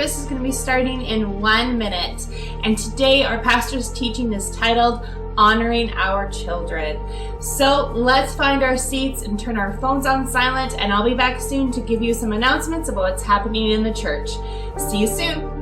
service is going to be starting in 1 minute. And today our pastor's teaching is titled Honoring Our Children. So let's find our seats and turn our phones on silent, and I'll be back soon to give you some announcements about what's happening in the church. See you soon.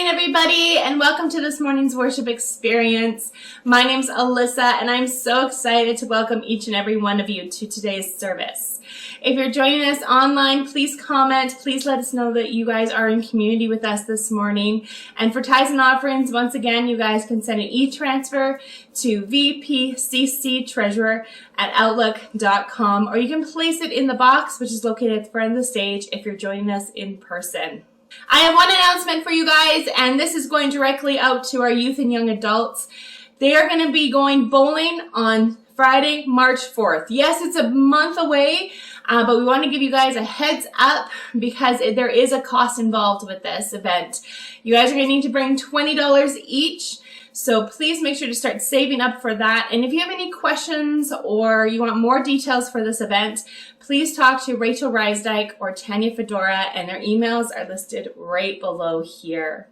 Everybody, and welcome to this morning's worship experience. My name's Alyssa, and I'm so excited to welcome each and every one of you to today's service. If you're joining us online, please comment. Please let us know that you guys are in community with us this morning. And for tithes and offerings, once again, you guys can send an e-transfer to VPCC treasurer@outlook.com, or you can place it in the box, which is located at the front of the stage if you're joining us in person. I have one announcement for you guys, and this is going directly out to our youth and young adults. They are going to be going bowling on Friday, March 4th. Yes, it's a month away, but we want to give you guys a heads up because there is a cost involved with this event. You guys are going to need to bring $20 each. So please make sure to start saving up for that. And if you have any questions or you want more details for this event, please talk to Rachel Reisdyke or Tanya Fedora, and their emails are listed right below here.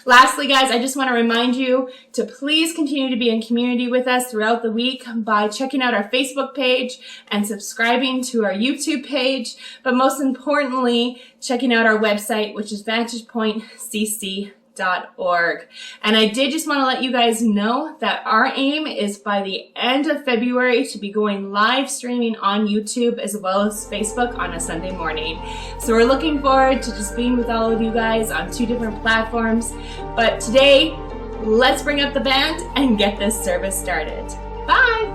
Lastly, guys, I just want to remind you to please continue to be in community with us throughout the week by checking out our Facebook page and subscribing to our YouTube page, but most importantly, checking out our website, which is VantagePointCC.org. And I did just want to let you guys know that our aim is by the end of February to be going live streaming on YouTube as well as Facebook on a Sunday morning. So we're looking forward to just being with all of you guys on 2 different platforms. But today, let's bring up the band and get this service started. Bye!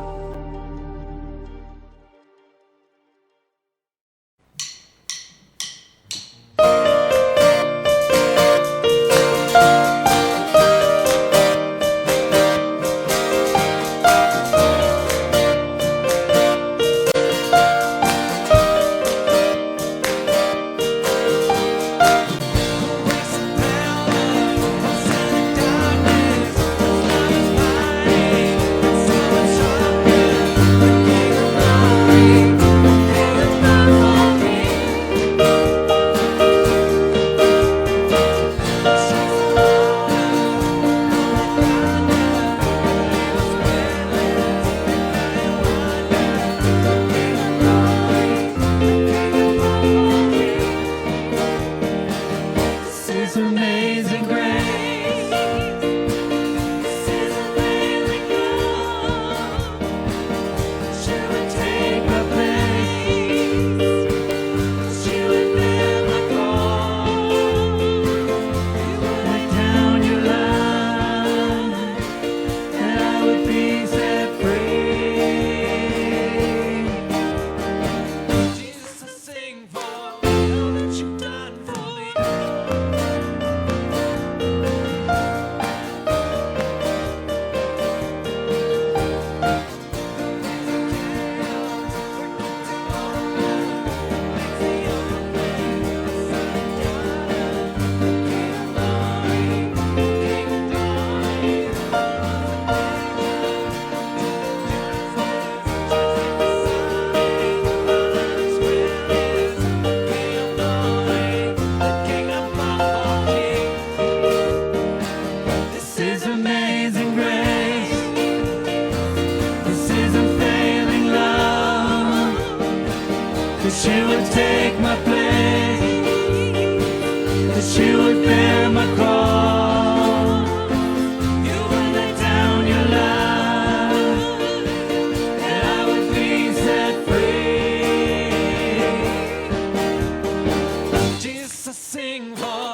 sing for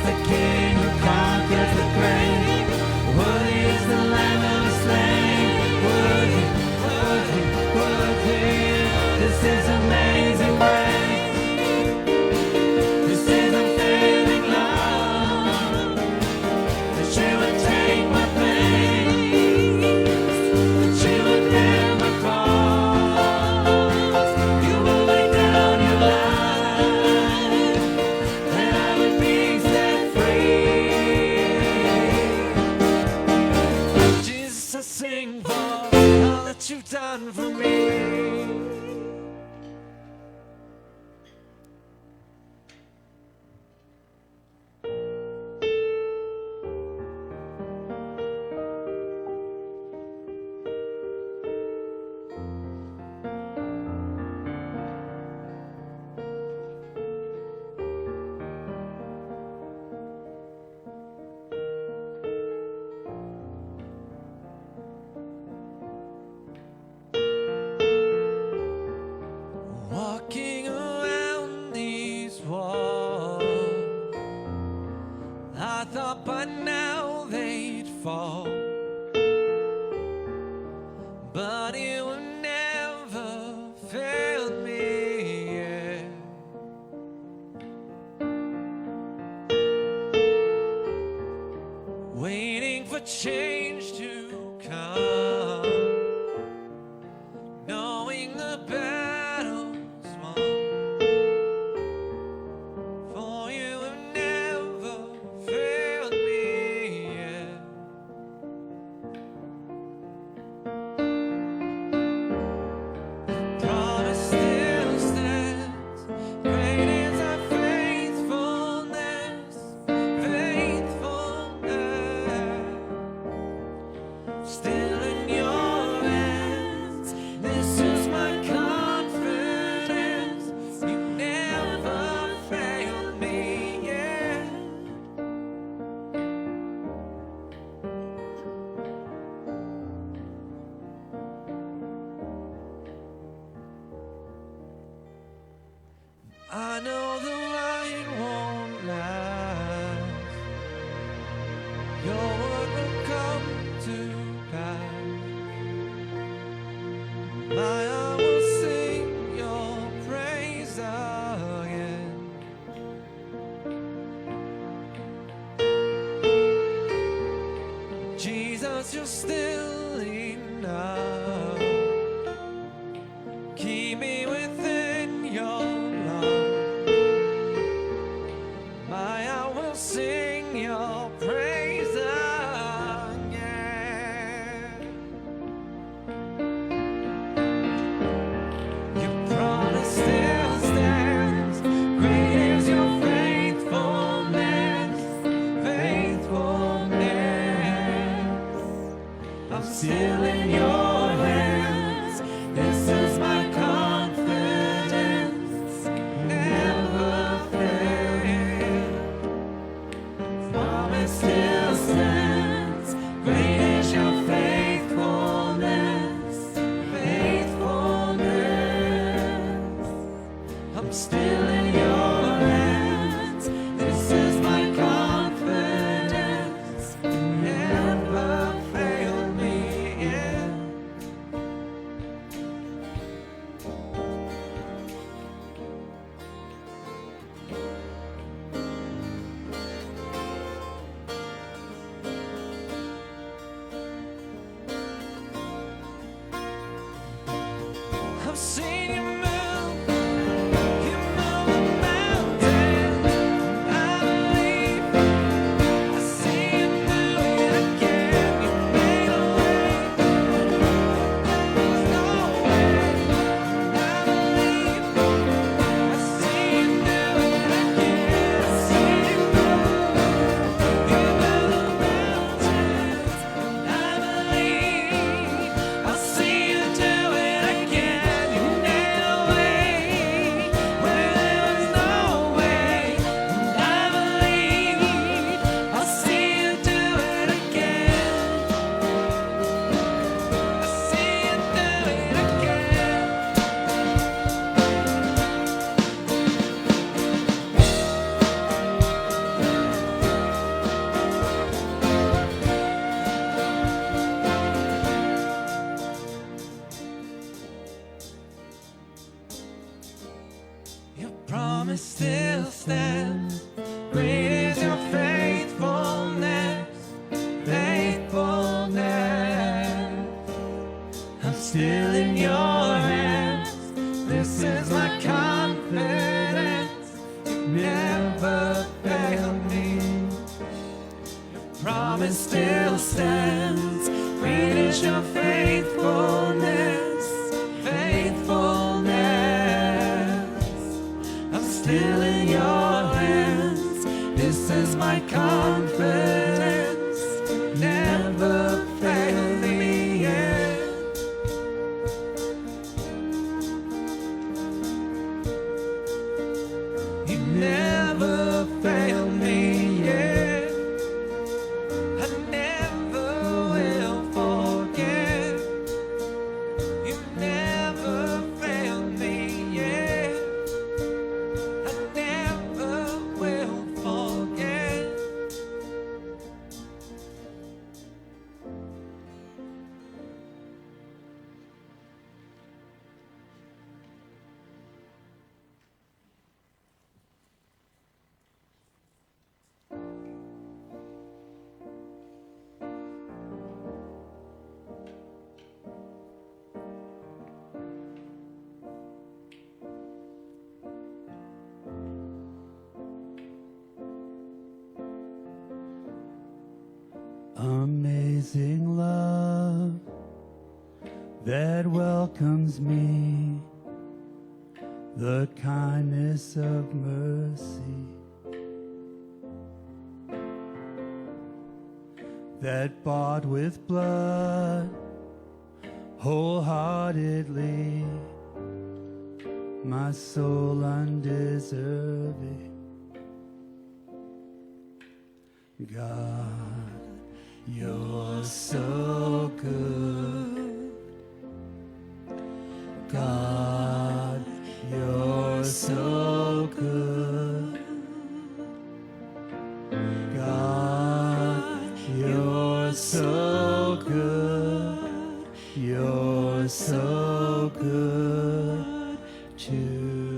the King who conquers the grave. Worthy is the Lamb that was slain. Worthy, worthy, worthy. This is amazing grace. This is unfailing love. That you would take my pain. That you would bear my cross. You will lay down your life. That I would be set free. Jesus, I sing for all that you've done for me. Walking around these walls, I thought by now they'd fall, but it would never fail me, yeah. Waiting for change to come, knowing the battle's won. For you have never failed me yet. Promise still stands. Great is our faithfulness, faithfulness. Still in your hands. This is my confidence. You never failed me yet. I know the light won't last. Your word will come to pass. My heart will sing your praise again. Jesus, you're still enough. Keep me within your love. My heart will sing your praise again. Your promise still stands. Great is your faithfulness, faithfulness. I'm still in your hands. This is my confidence. Never fail. promise still stands. Great is your faithfulness, faithfulness. I'm still in your hands. This is my confidence. Never failed me yet. You never failed me yet. I never will forget. You never failed me yet. I never will forget. Amazing love that welcomes me, the kindness of mercy that bought with blood wholeheartedly my soul undeserving. God, you're so good. God, you're so good. God, you're so good. You're so good to me.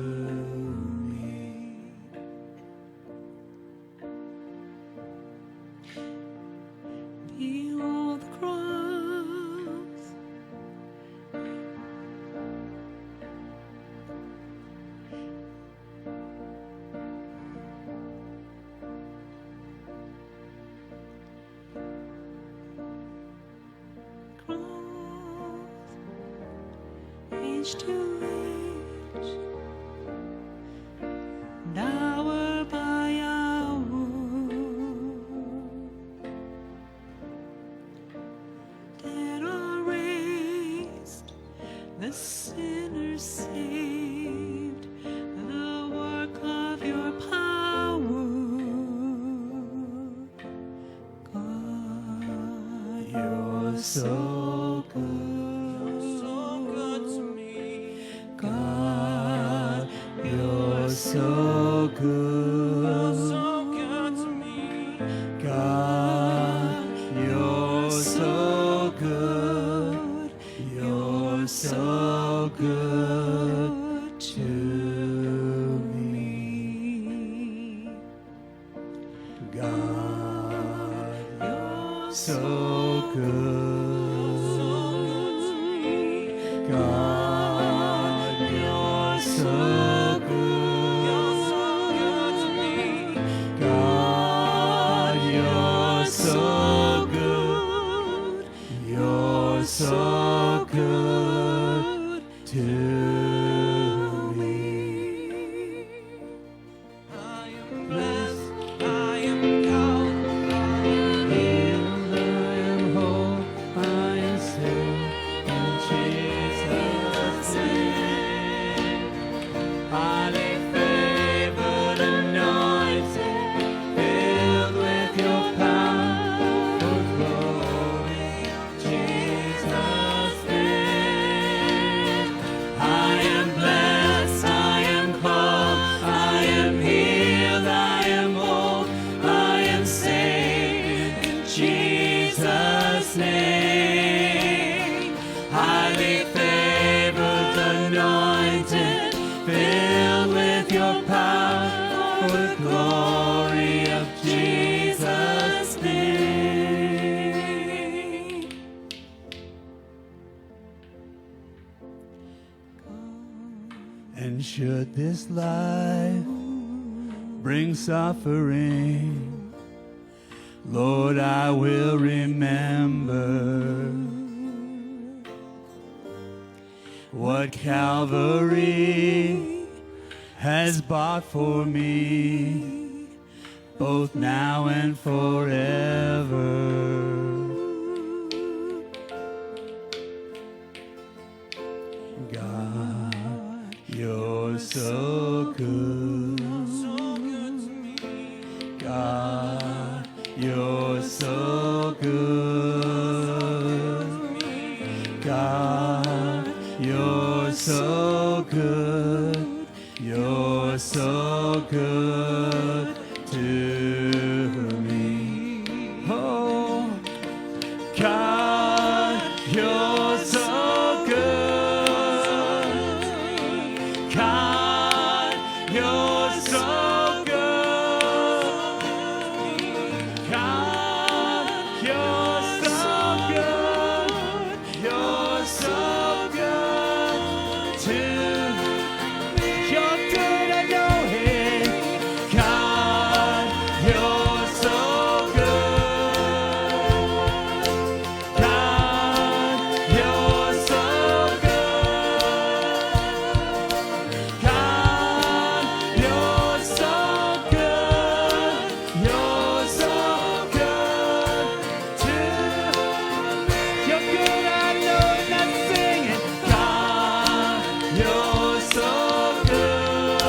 Behold the cross, age to age, and hour by hour, dead are raised, the sinner saved, the work of your power, God, You're so good. God, you're so good. God, you're so good. You're so good to me. God, you're so good. God, you're so good. God, you're so good. You're so good to me. I am blessed, I am called, I am Healed, I am whole, I am saved in Jesus' name. Highly favored, anointed, filled with your power, for glory of Jesus' name. I am blessed, I am called, I am healed, I am whole, I am saved in Jesus' name. Highly favored, anointed, filled with your power, for the glory of Jesus' name. And should this life bring suffering, Lord, I will remember what Calvary has bought for me, both now and forever. God, you're so good. God, you're so good. God, you're so good. You're so good to me. Oh, God, you're so good. God, you're so good. God, you're so good. You're so good to me. You're good, I know it. God, you're so good. God, you're so good. God, you're so good. You're so good to me. You're good, I know it, I'm singing. God, you're so good.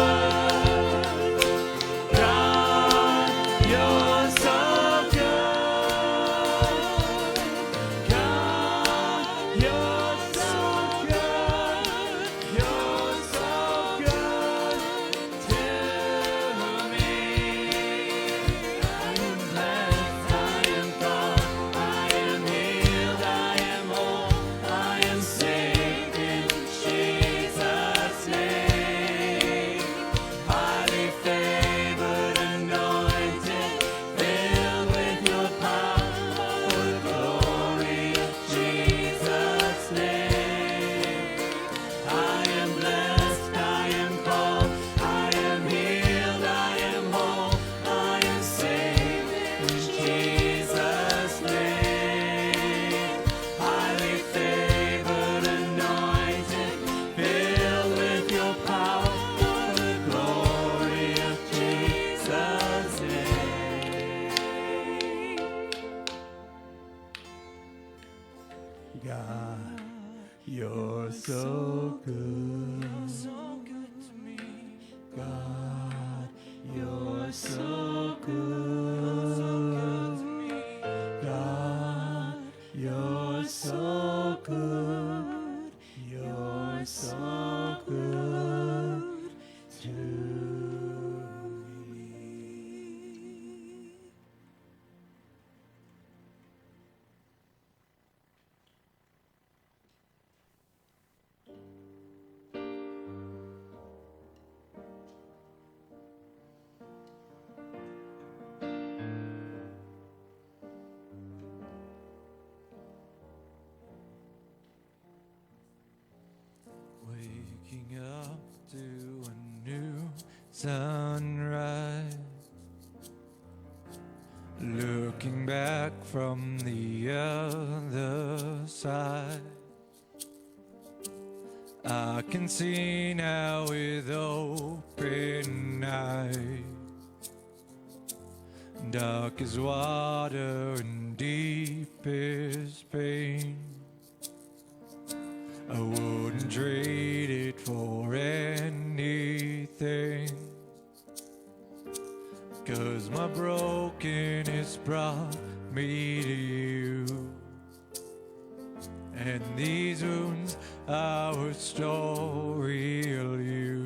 God, you're so good. God, you're so good. You're so good to me. I am blessed, I am called, I am healed, I am whole, I am saved in Jesus' name. Highly favored, anointed, filled with your power for the glory of Jesus' name. I am blessed, I am called, I am healed, I am whole, I am saved in Jesus' name. Highly favored, anointed, filled with your power for the glory of Jesus' name. God, you're so good. God, you're so good. God, you're so good. You're so good to me. Waking up to a new sunrise, looking back from the other side. I can see now with open eyes, dark as water and deep as pain. I wouldn't trade it for anything, 'cause my brokenness brought me to you, and these wounds are what still real you.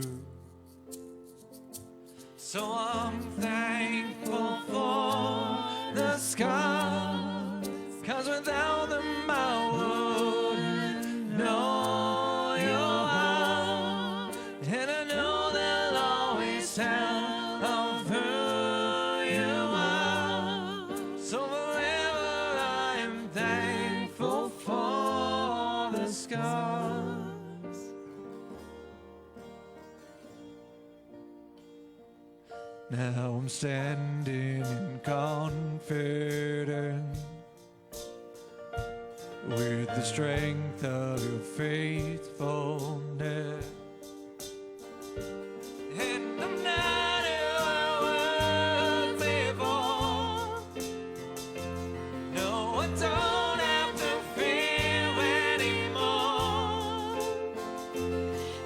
So I'm thankful for the scars, 'cause without them I wouldn't know your heart, and I know they'll always tell of who you are. So forever I am thankful for the scars. Now I'm standing in confident with the strength of your faithfulness. And I'm not who I was before. No, I don't have to fear anymore.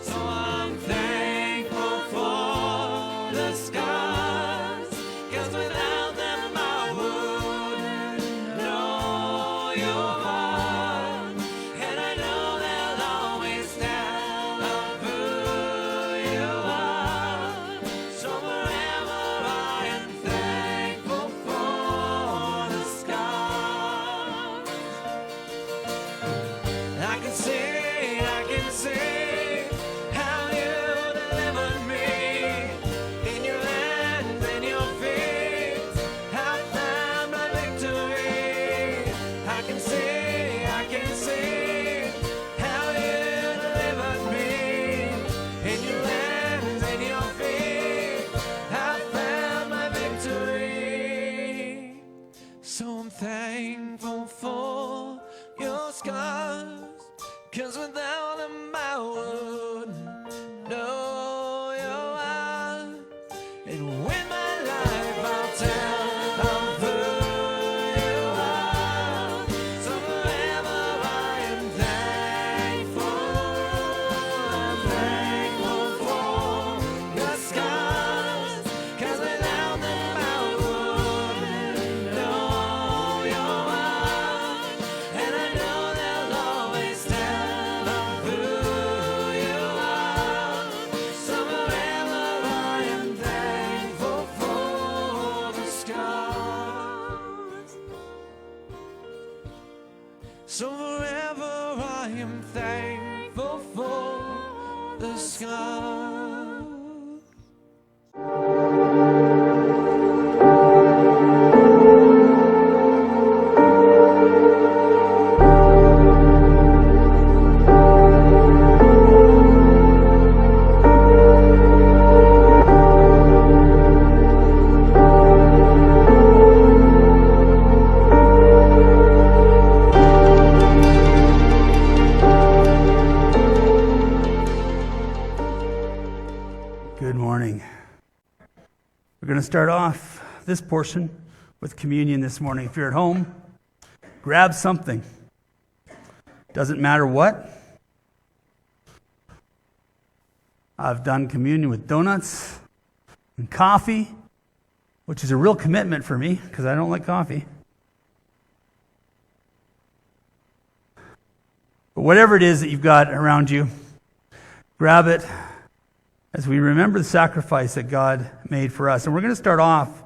So I'm thankful for the scars, 'cause without them I wouldn't know your heart. And I know they'll always tell of who you are. So forever I am thankful for the scars. I can see how you delivered me. In your hands, in your feet, I found my victory. I can see how you delivered me. In your hands, in your feet, I found my victory. So I'm thankful for your scars, 'cause without them I wouldn't know your heart. And with my life I'll tell of who you are. So forever I am thankful. I'm thankful for the scars, 'cause without them I wouldn't know your heart. And I know they'll always tell of who you are. So forever I am thankful for the scars. So forever I am thankful for the scars. Good morning. We're going to start off this portion with communion this morning. If you're at home, grab something. Doesn't matter what. I've done communion with donuts and coffee, which is a real commitment for me because I don't like coffee. But whatever it is that you've got around you, grab it as we remember the sacrifice that God made for us. And we're going to start off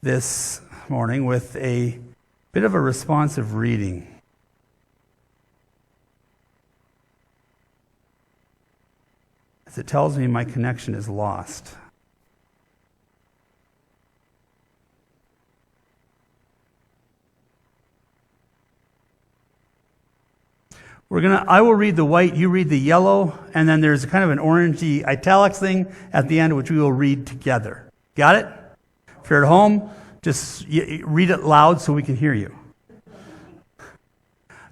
this morning with a bit of a responsive reading. As it tells me my connection is lost. I will read the white, you read the yellow, and then there's kind of an orangey italics thing at the end, which we will read together. Got it? If you're at home, just read it loud so we can hear you.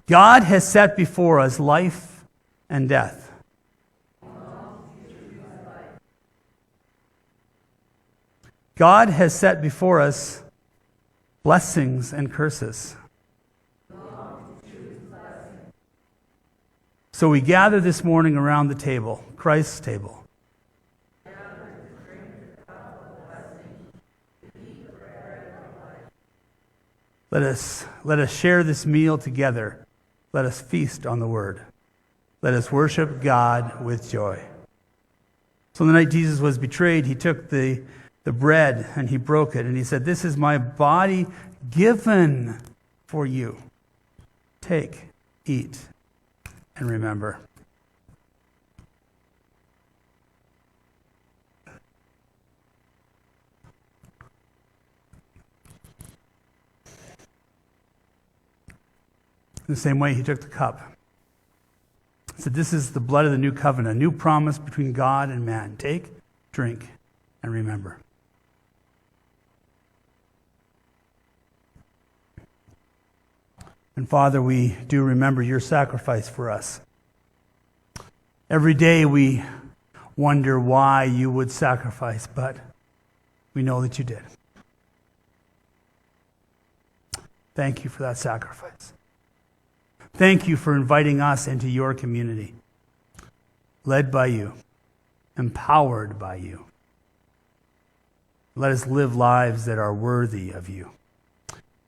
God has set before us life and death. God has set before us blessings and curses. So we gather this morning around the table, Christ's table. Let us share this meal together. Let us feast on the Word. Let us worship God with joy. So the night Jesus was betrayed, he took the bread and he broke it and he said, "This is my body given for you. Take, eat, and remember." In the same way, he took the cup. He said, "This is the blood of the new covenant, a new promise between God and man. Take, drink, and remember." And Father, we do remember your sacrifice for us. Every day we wonder why you would sacrifice, but we know that you did. Thank you for that sacrifice. Thank you for inviting us into your community, led by you, empowered by you. Let us live lives that are worthy of you.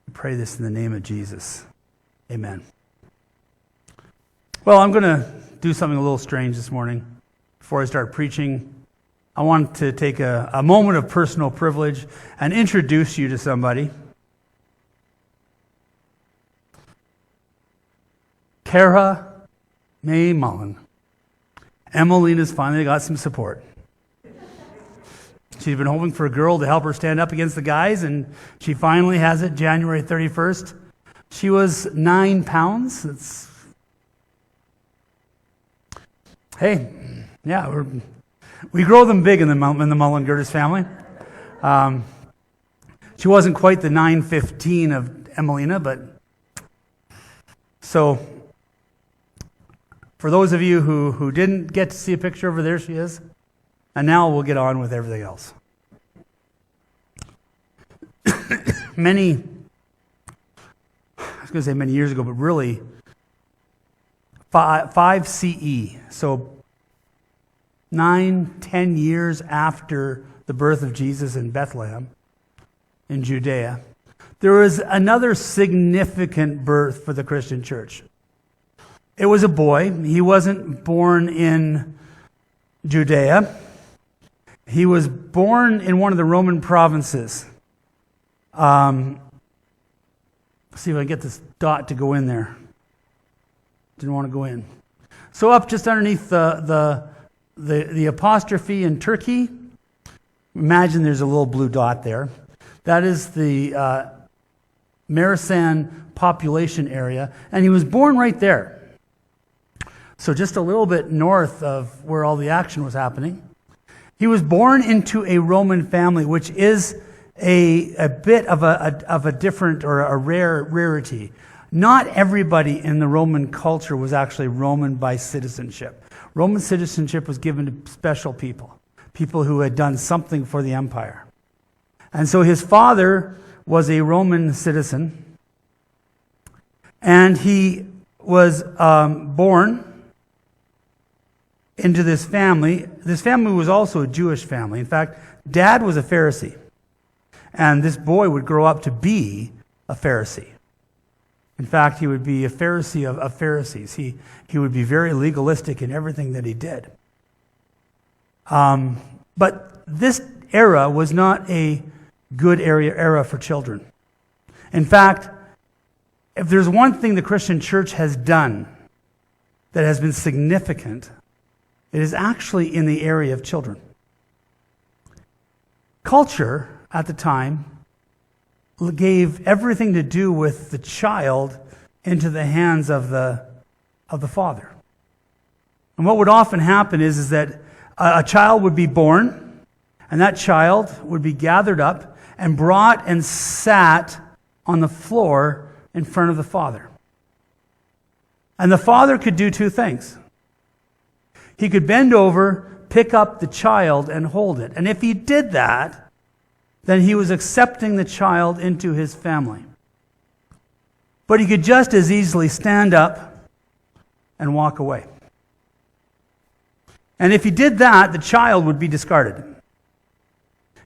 We pray this in the name of Jesus. Amen. Well, I'm going to do something a little strange this morning. Before I start preaching, I want to take a moment of personal privilege and introduce you to somebody. Kara May Mullen. Emelina's finally got some support. She's been hoping for a girl to help her stand up against the guys, and she finally has it January 31st. She was 9 pounds. We grow them big in the Mullen Gertis family. She wasn't quite the 9'15" of Emelina, but so for those of you who didn't get to see a picture over there, she is. And now we'll get on with everything else. Many years ago, but really 5 CE, so 9-10 years after the birth of Jesus in Bethlehem, in Judea, there was another significant birth for the Christian church. It was a boy. He wasn't born in Judea. He was born in one of the Roman provinces. Let's see if I can get this dot to go in there. Didn't want to go in. So up just underneath the apostrophe in Turkey, imagine there's a little blue dot there. That is the Marisan population area, and he was born right there. So just a little bit north of where all the action was happening. He was born into a Roman family, which is a bit of a different or a rarity. Not everybody in the Roman culture was actually Roman by citizenship. Roman citizenship was given to special people who had done something for the empire. And so his father was a Roman citizen, and he was born into this family. This family was also a Jewish family. In fact, Dad was a Pharisee, and this boy would grow up to be a Pharisee. In fact, he would be a Pharisee of Pharisees. He would be very legalistic in everything that he did. But this era was not a good era for children. In fact, if there's one thing the Christian church has done that has been significant, it is actually in the area of children. Culture at the time gave everything to do with the child into the hands of the father. And what would often happen is that a child would be born, and that child would be gathered up and brought and sat on the floor in front of the father. And the father could do two things. He could bend over, pick up the child, and hold it. And if he did that, then he was accepting the child into his family. But he could just as easily stand up and walk away. And if he did that, the child would be discarded.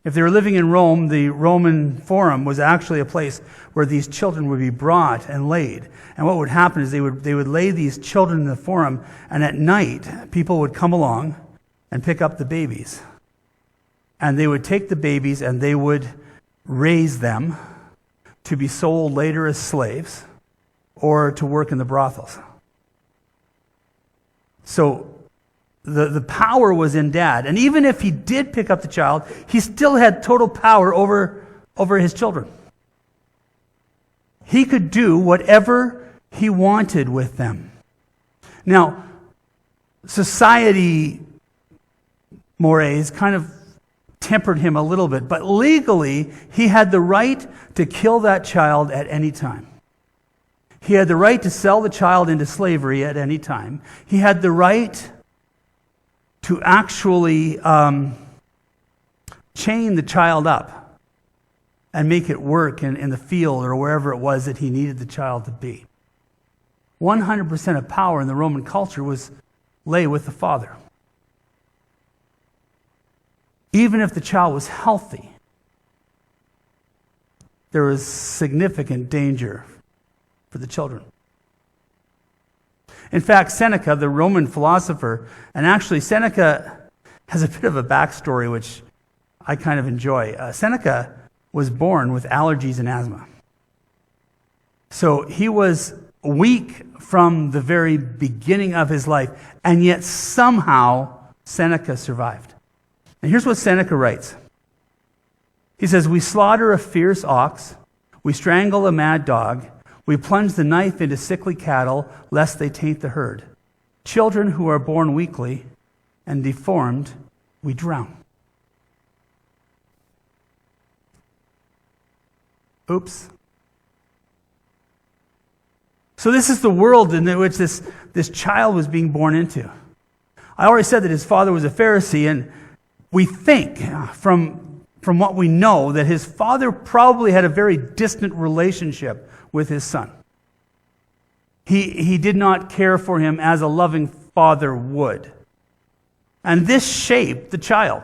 If they were living in Rome, the Roman Forum was actually a place where these children would be brought and laid. And what would happen is they would lay these children in the Forum, and at night, people would come along and pick up the babies. And they would take the babies and they would raise them to be sold later as slaves or to work in the brothels. So the power was in Dad. And even if he did pick up the child, he still had total power over his children. He could do whatever he wanted with them. Now, society mores kind of tempered him a little bit, but legally, he had the right to kill that child at any time. He had the right to sell the child into slavery at any time. He had the right to actually chain the child up and make it work in the field or wherever it was that he needed the child to be. 100% of power in the Roman culture lay with the father. Even if the child was healthy, there was significant danger for the children. In fact, Seneca, the Roman philosopher, and actually Seneca has a bit of a backstory which I kind of enjoy. Seneca was born with allergies and asthma. So he was weak from the very beginning of his life, and yet somehow Seneca survived. And here's what Seneca writes. He says, "We slaughter a fierce ox, we strangle a mad dog, we plunge the knife into sickly cattle, lest they taint the herd. Children who are born weakly and deformed, we drown." Oops. So this is the world in which this child was being born into. I already said that his father was a Pharisee, and we think from what we know that his father probably had a very distant relationship with his son. He did not care for him as a loving father would. And this shaped the child.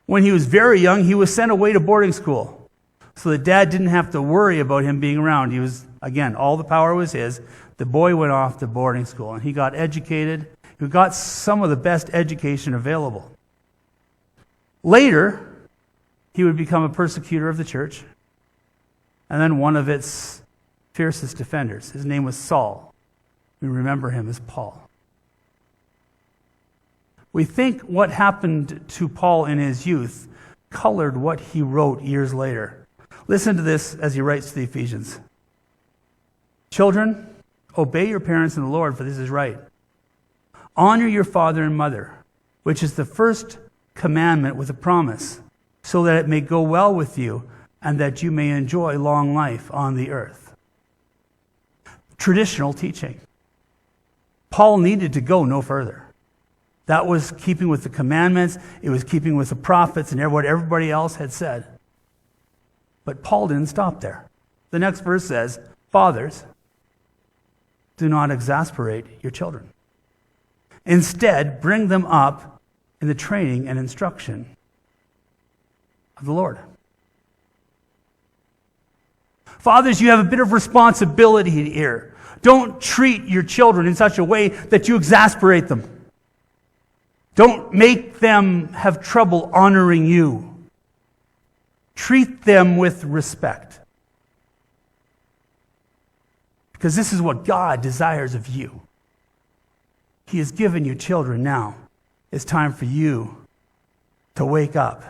When he was very young, he was sent away to boarding school. So the dad didn't have to worry about him being around. He was, again, all the power was his. The boy went off to boarding school, and he got educated. He got some of the best education available. Later, he would become a persecutor of the church, and then one of its fiercest defenders. His name was Saul. We remember him as Paul. We think what happened to Paul in his youth colored what he wrote years later. Listen to this as he writes to the Ephesians. "Children, obey your parents in the Lord, for this is right. Honor your father and mother, which is the first commandment with a promise, so that it may go well with you and that you may enjoy long life on the earth." Traditional teaching. Paul needed to go no further. That was keeping with the commandments. It was keeping with the prophets and what everybody else had said. But Paul didn't stop there. The next verse says, "Fathers, do not exasperate your children. Instead, bring them up in the training and instruction of the Lord." Fathers, you have a bit of responsibility here. Don't treat your children in such a way that you exasperate them. Don't make them have trouble honoring you. Treat them with respect. Because this is what God desires of you. He has given you children now. It's time for you to wake up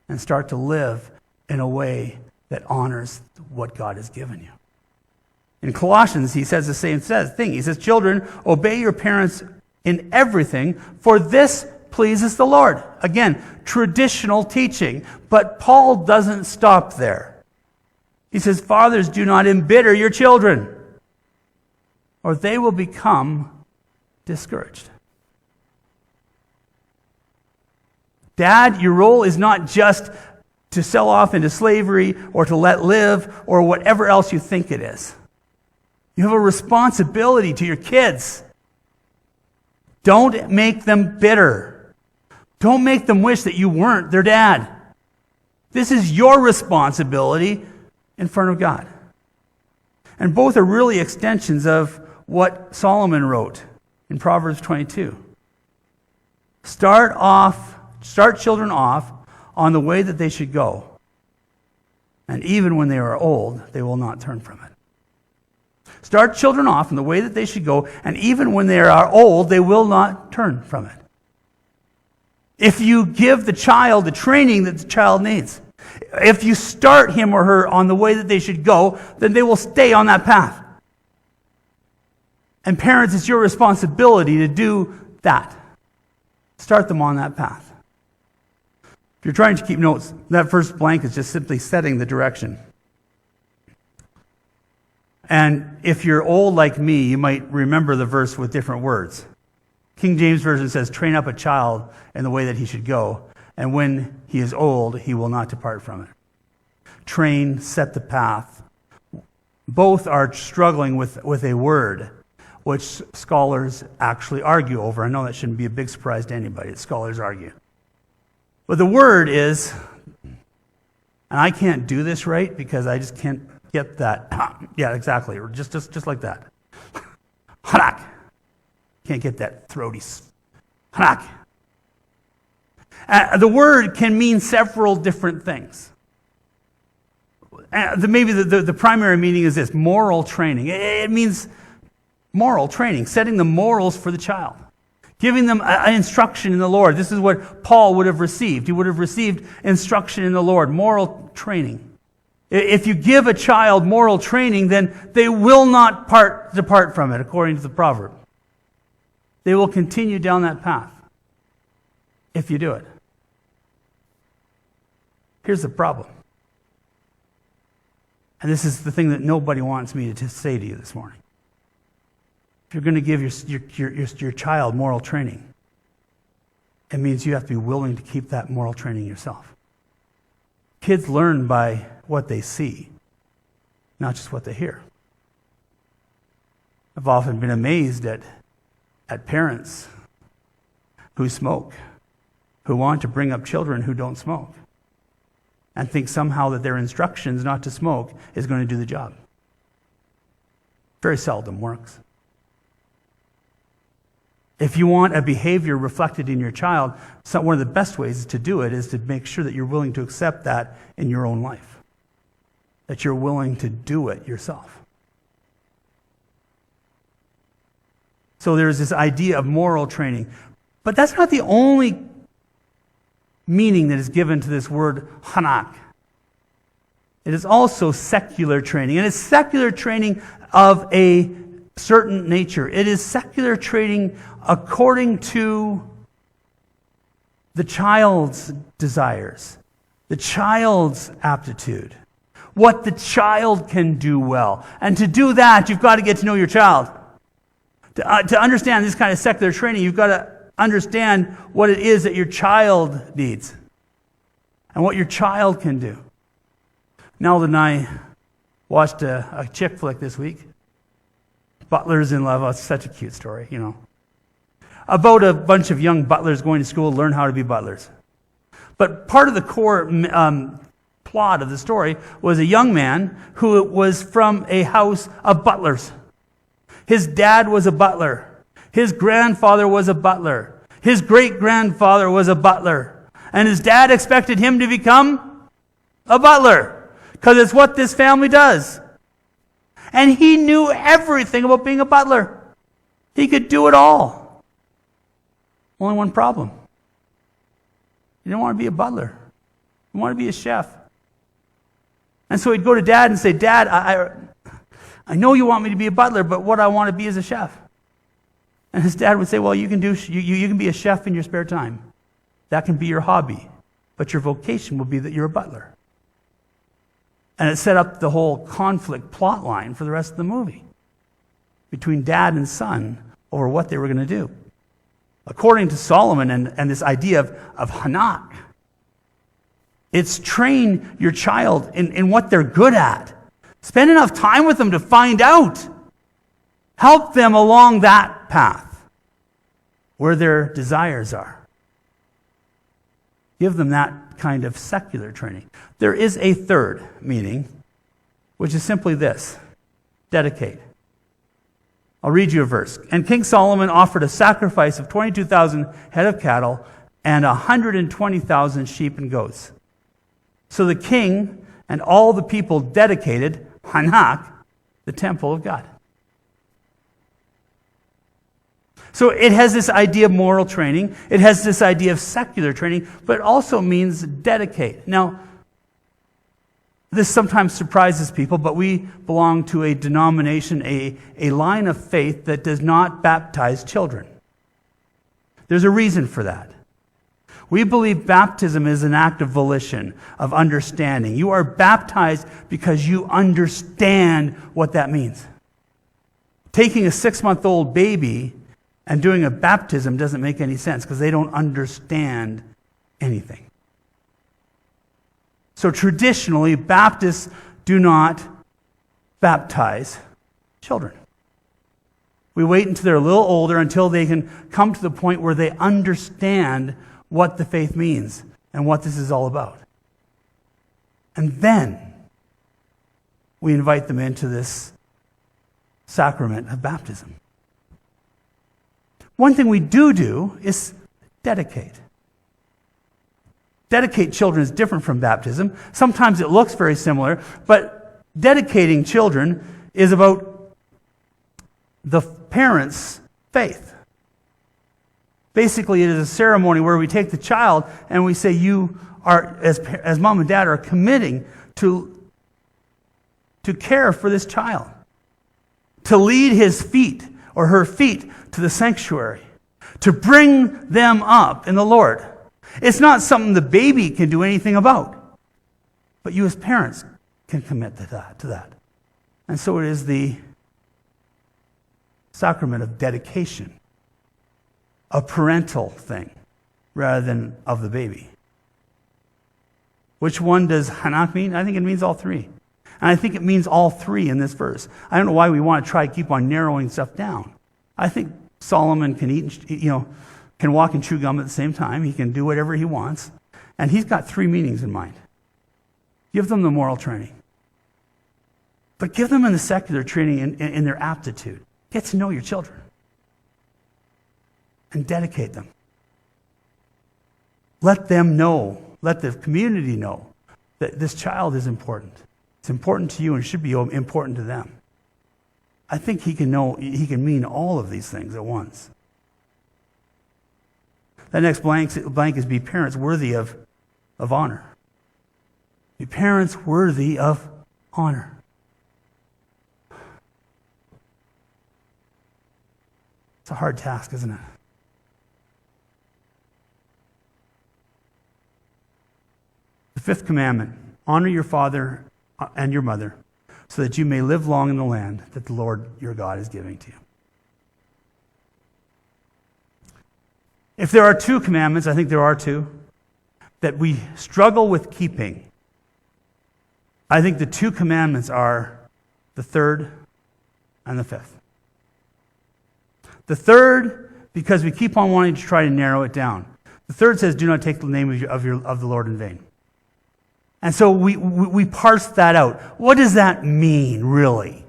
and start to live in a way that honors what God has given you. In Colossians, he says the same thing. He says, "Children, obey your parents in everything, for this pleases the Lord." Again, traditional teaching. But Paul doesn't stop there. He says, "Fathers, do not embitter your children, or they will become discouraged." Dad, your role is not just to sell off into slavery or to let live or whatever else you think it is. You have a responsibility to your kids. Don't make them bitter. Don't make them wish that you weren't their dad. This is your responsibility in front of God. And both are really extensions of what Solomon wrote in Proverbs 22. Start children off on the way that they should go. And even when they are old, they will not turn from it. Start children off in the way that they should go, and even when they are old, they will not turn from it. If you give the child the training that the child needs, if you start him or her on the way that they should go, then they will stay on that path. And parents, it's your responsibility to do that. Start them on that path. If you're trying to keep notes, that first blank is just simply setting the direction. And if you're old like me, you might remember the verse with different words. King James Version says, train up a child in the way that he should go, and when he is old, he will not depart from it. Train, set the path. Both are struggling with a word, which scholars actually argue over. I know that shouldn't be a big surprise to anybody. Scholars argue. But the word is, and I can't do this right because I just can't get that. Yeah, exactly. Or just like that. Hanak. Can't get that throaty. Hanak. The word can mean several different things. Maybe the primary meaning is this: moral training. It means moral training, setting the morals for the child, giving them an instruction in the Lord. This is what Paul would have received. He would have received instruction in the Lord, moral training. If you give a child moral training, then they will not depart from it, according to the proverb. They will continue down that path if you do it. Here's the problem. And this is the thing that nobody wants me to say to you this morning. If you're going to give your child moral training, it means you have to be willing to keep that moral training yourself. Kids learn by what they see, not just what they hear. I've often been amazed at parents who smoke, who want to bring up children who don't smoke, and think somehow that their instructions not to smoke is going to do the job. Very seldom works. If you want a behavior reflected in your child, one of the best ways to do it is to make sure that you're willing to accept that in your own life, that you're willing to do it yourself. So there's this idea of moral training. But that's not the only meaning that is given to this word hanak. It is also secular training. And it's secular training of a certain nature. It is secular training according to the child's desires, the child's aptitude, what the child can do well. And to do that, you've got to get to know your child. To understand this kind of secular training, you've got to understand what it is that your child needs and what your child can do. Nelda and I watched a chick flick this week. Butlers in Love. Oh, it's such a cute story, you know. About a bunch of young butlers going to school to learn how to be butlers. But part of the core plot of the story was a young man who was from a house of butlers. His dad was a butler. His grandfather was a butler. His great-grandfather was a butler. And his dad expected him to become a butler, because it's what this family does. And he knew everything about being a butler. He could do it all. Only one problem. He didn't want to be a butler. He wanted to be a chef. And so he'd go to Dad and say, Dad, I know you want me to be a butler, but what I want to be is a chef. And his dad would say, well, you can be a chef in your spare time. That can be your hobby. But your vocation will be that you're a butler. And it set up the whole conflict plot line for the rest of the movie between dad and son over what they were going to do. According to Solomon and this idea of hanak, it's train your child in what they're good at. Spend enough time with them to find out. Help them along that path where their desires are. Give them that kind of secular training. There is a third meaning, which is simply this: dedicate. I'll read you a verse. And King Solomon offered a sacrifice of 22,000 head of cattle and 120,000 sheep and goats. So the king and all the people dedicated hanak, the temple of God. So it has this idea of moral training. It has this idea of secular training, but it also means dedicate. Now, this sometimes surprises people, but we belong to a denomination, a line of faith that does not baptize children. There's a reason for that. We believe baptism is an act of volition, of understanding. You are baptized because you understand what that means. Taking a 6-month-old baby and doing a baptism doesn't make any sense because they don't understand anything. So traditionally, Baptists do not baptize children. We wait until they're a little older, until they can come to the point where they understand what the faith means and what this is all about. And then we invite them into this sacrament of baptism. One thing we do is dedicate. Dedicate children is different from baptism. Sometimes it looks very similar, but dedicating children is about the parents' faith. Basically, it is a ceremony where we take the child and we say, you are, as mom and dad are committing to care for this child, to lead his feet or her feet to the sanctuary, to bring them up in the Lord. It's not something the baby can do anything about, but you as parents can commit to that. And so it is the sacrament of dedication, a parental thing, rather than of the baby. Which one does Hanak mean? I think it means all three. And I think it means all three in this verse. I don't know why we want to try to keep on narrowing stuff down. I think Solomon can can walk and chew gum at the same time. He can do whatever he wants. And he's got three meanings in mind. Give them the moral training. But give them in the secular training in their aptitude. Get to know your children. And dedicate them. Let them know, let the community know that this child is important. It's important to you and should be important to them. I think he can mean all of these things at once. The next blank is be parents worthy of honor. Be parents worthy of honor. It's a hard task, isn't it? The fifth commandment, honor your father and your mother, so that you may live long in the land that the Lord your God is giving to you. If there are two commandments, I think there are two, that we struggle with keeping, I think the two commandments are the third and the fifth. The third, because we keep on wanting to try to narrow it down. The third says, do not take the name of the Lord in vain. And so we parse that out. What does that mean, really?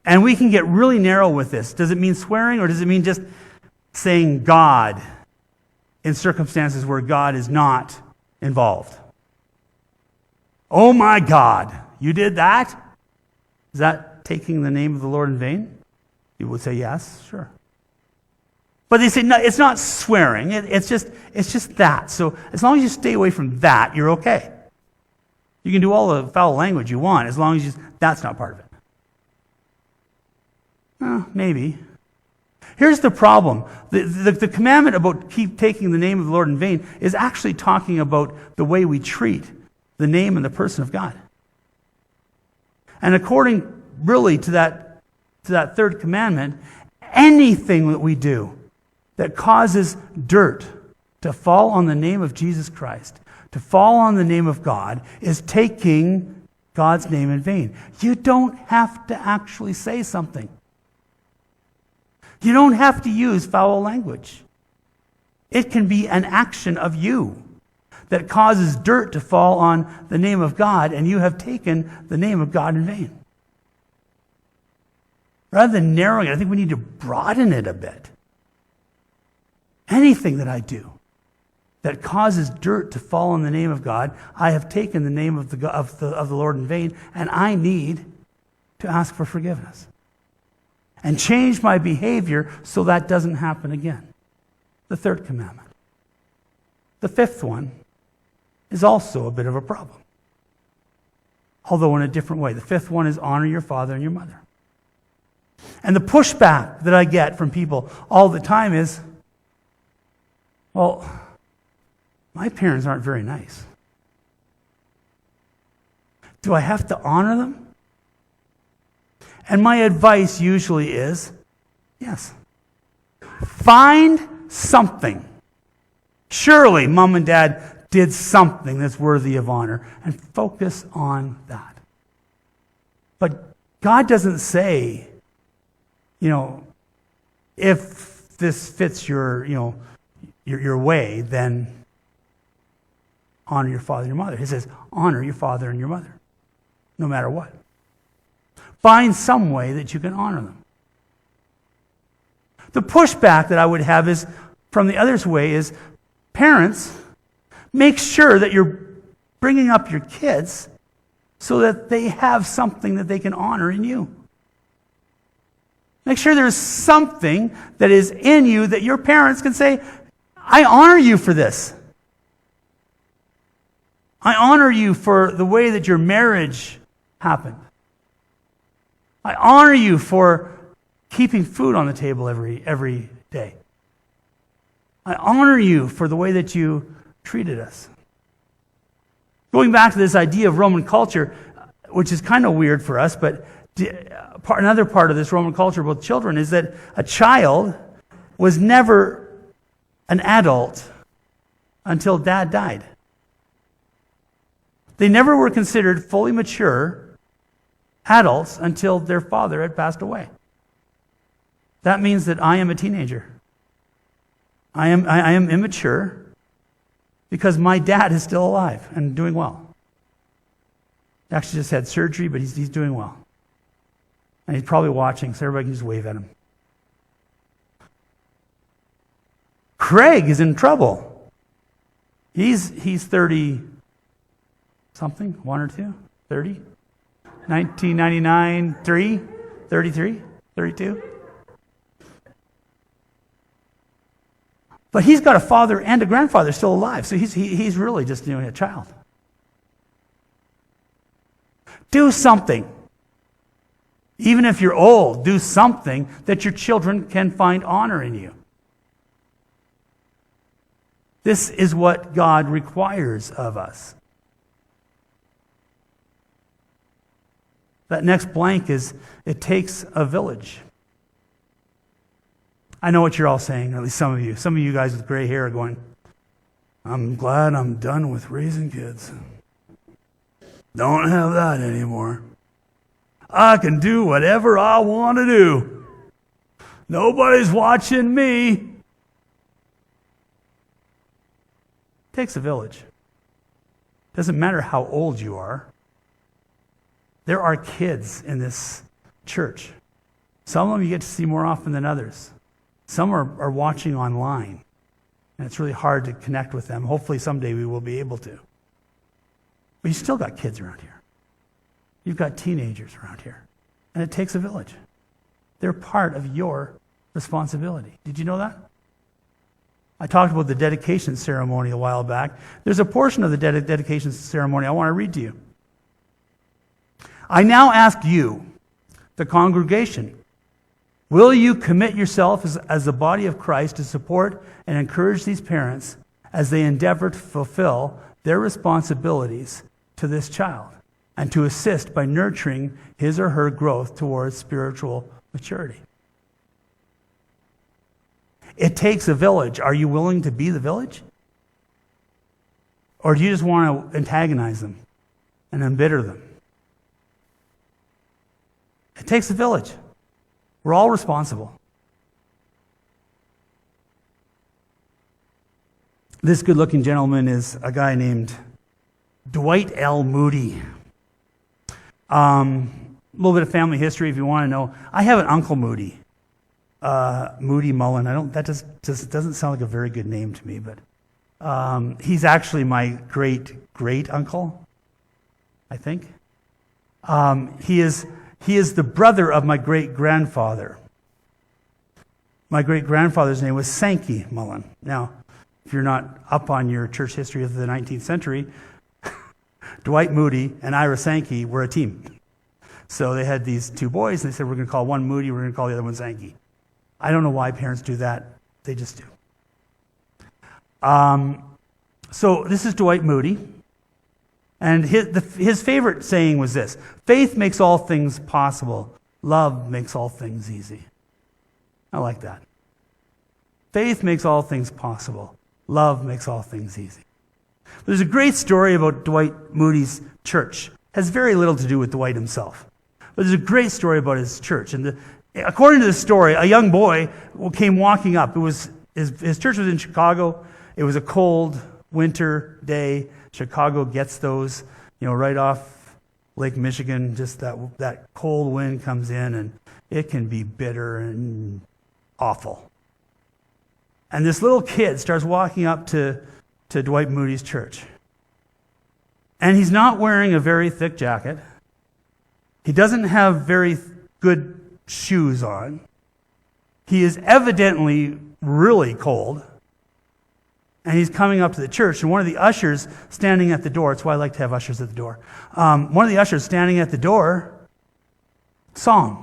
And we can get really narrow with this. Does it mean swearing, or does it mean just saying God in circumstances where God is not involved? Oh my God, you did that? Is that taking the name of the Lord in vain? You would say yes, sure. But they say, no, it's not swearing. It's just that. So as long as you stay away from that, you're okay. You can do all the foul language you want, as long as that's not part of it. Maybe. Here's the problem. The commandment about keep taking the name of the Lord in vain is actually talking about the way we treat the name and the person of God. And according really to that third commandment, anything that we do that causes dirt to fall on the name of Jesus Christ, to fall on the name of God, is taking God's name in vain. You don't have to actually say something. You don't have to use foul language. It can be an action of you that causes dirt to fall on the name of God, and you have taken the name of God in vain. Rather than narrowing it, I think we need to broaden it a bit. Anything that I do that causes dirt to fall on the name of God, I have taken the name of the Lord in vain, and I need to ask for forgiveness and change my behavior so that doesn't happen again. The third commandment. The fifth one is also a bit of a problem, although in a different way. The fifth one is honor your father and your mother. And the pushback that I get from people all the time is, well, my parents aren't very nice. Do I have to honor them? And my advice usually is, yes. Find something. Surely mom and dad did something that's worthy of honor, and focus on that. But God doesn't say, if this fits your way, then honor your father and your mother. He says, honor your father and your mother, no matter what. Find some way that you can honor them. The pushback that I would have is, from the other's way, is parents, make sure that you're bringing up your kids so that they have something that they can honor in you. Make sure there's something that is in you that your parents can say, I honor you for this. I honor you for the way that your marriage happened. I honor you for keeping food on the table every day. I honor you for the way that you treated us. Going back to this idea of Roman culture, which is kind of weird for us, but another part of this Roman culture about children is that a child was never an adult until dad died. They never were considered fully mature adults until their father had passed away. That means that I am a teenager. I am immature because my dad is still alive and doing well. He actually just had surgery, but he's doing well. And he's probably watching, so everybody can just wave at him. Craig is in trouble. He's 30 something, 1 or 2, 30, 1999, 3, 33, 32. But he's got a father and a grandfather still alive, so he's really just a child. Do something. Even if you're old, do something that your children can find honor in you. This is what God requires of us. That next blank is, it takes a village. I know what you're all saying, or at least some of you. Some of you guys with gray hair are going, I'm glad I'm done with raising kids. Don't have that anymore. I can do whatever I want to do. Nobody's watching me. It takes a village. Doesn't matter how old you are. There are kids in this church. Some of them you get to see more often than others. Some are watching online, and it's really hard to connect with them. Hopefully someday we will be able to. But you still got kids around here. You've got teenagers around here. And it takes a village. They're part of your responsibility. Did you know that? I talked about the dedication ceremony a while back. There's a portion of the dedication ceremony I want to read to you. I now ask you, the congregation, will you commit yourself as the body of Christ to support and encourage these parents as they endeavor to fulfill their responsibilities to this child and to assist by nurturing his or her growth towards spiritual maturity? It takes a village. Are you willing to be the village? Or do you just want to antagonize them and embitter them? It takes a village. We're all responsible. This good-looking gentleman is a guy named Dwight L. Moody. A little bit of family history if you want to know. I have an Uncle Moody. Moody Mullen. That just doesn't sound like a very good name to me, but he's actually my great uncle, I think. He is the brother of my great-grandfather. My great-grandfather's name was Sankey Mullen. Now, if you're not up on your church history of the 19th century, Dwight Moody and Ira Sankey were a team. So they had these two boys, and they said, we're going to call one Moody, we're going to call the other one Sankey. I don't know why parents do that. They just do. So this is Dwight Moody. And his favorite saying was this: faith makes all things possible. Love makes all things easy. I like that. Faith makes all things possible. Love makes all things easy. There's a great story about Dwight Moody's church. It has very little to do with Dwight himself. But there's a great story about his church. And according to the story, a young boy came walking up. It was his church was in Chicago. It was a cold winter day. Chicago gets those, right off Lake Michigan. Just that cold wind comes in, and it can be bitter and awful. And this little kid starts walking up to Dwight Moody's church. And he's not wearing a very thick jacket. He doesn't have very good shoes on. He is evidently really cold. And he's coming up to the church, and one of the ushers standing at the door, that's why I like to have ushers at the door. One of the ushers standing at the door saw him.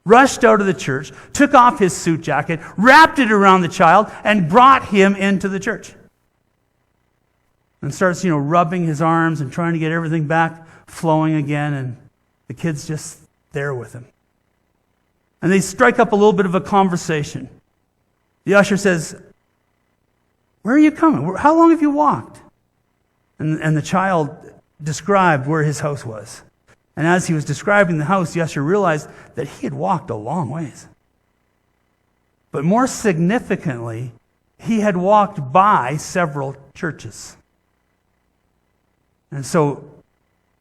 Rushed out of the church, took off his suit jacket, wrapped it around the child, and brought him into the church. And starts, rubbing his arms and trying to get everything back flowing again, and the kid's just there with him. And they strike up a little bit of a conversation. The usher says, "Where are you coming? How long have you walked?" And the child described where his house was. And as he was describing the house, the usher realized that he had walked a long ways. But more significantly, he had walked by several churches. And so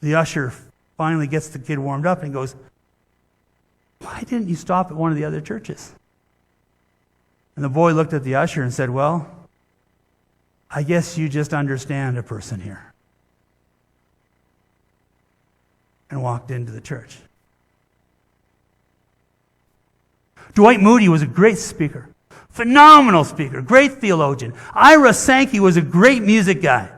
the usher finally gets the kid warmed up and goes, "Why didn't you stop at one of the other churches?" And the boy looked at the usher and said, "Well, I guess you just understand a person here." And walked into the church. Dwight Moody was a great speaker, phenomenal speaker, great theologian. Ira Sankey was a great music guy.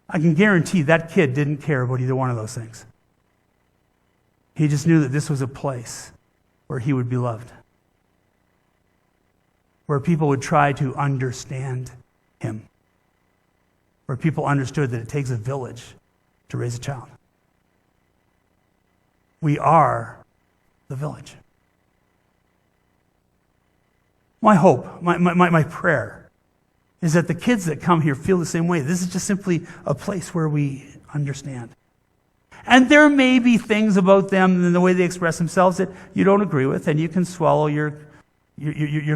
I can guarantee that kid didn't care about either one of those things. He just knew that this was a place where he would be loved, where people would try to understand him, where people understood that it takes a village to raise a child. We are the village. My hope, my prayer, is that the kids that come here feel the same way. This is just simply a place where we understand. And there may be things about them and the way they express themselves that you don't agree with, and you can swallow your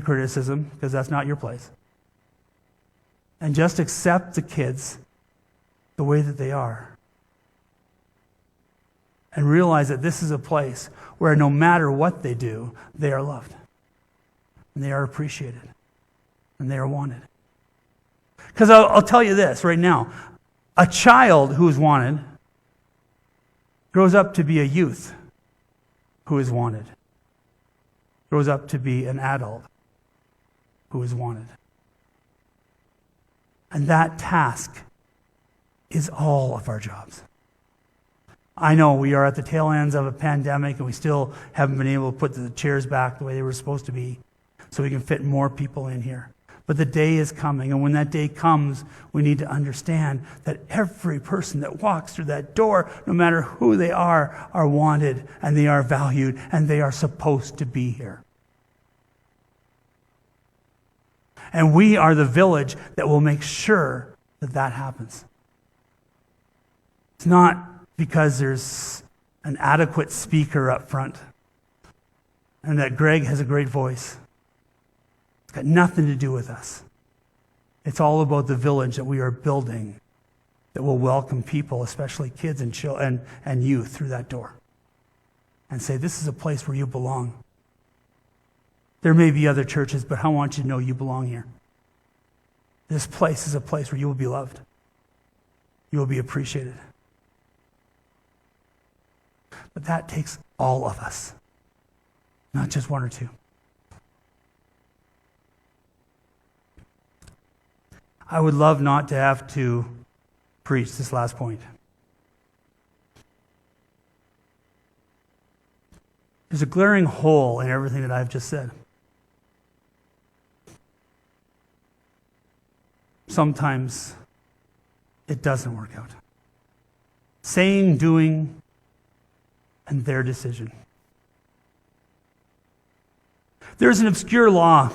criticism, because that's not your place. And just accept the kids the way that they are. And realize that this is a place where no matter what they do, they are loved. And they are appreciated. And they are wanted. Because I'll tell you this right now. A child who is wanted grows up to be a youth who is wanted. Grows up to be an adult who is wanted. And that task is all of our jobs. I know we are at the tail ends of a pandemic, and we still haven't been able to put the chairs back the way they were supposed to be so we can fit more people in here. But the day is coming, and when that day comes, we need to understand that every person that walks through that door, no matter who they are wanted, and they are valued, and they are supposed to be here. And we are the village that will make sure that that happens. It's not because there's an adequate speaker up front and that Greg has a great voice. It's got nothing to do with us. It's all about the village that we are building that will welcome people, especially kids and children and youth, through that door and say, this is a place where you belong. There may be other churches, but I want you to know you belong here. This place is a place where you will be loved. You will be appreciated. But that takes all of us, not just one or two. I would love not to have to preach this last point. There's a glaring hole in everything that I've just said. sometimes it doesn't work out. Saying, doing, and their decision. There's an obscure law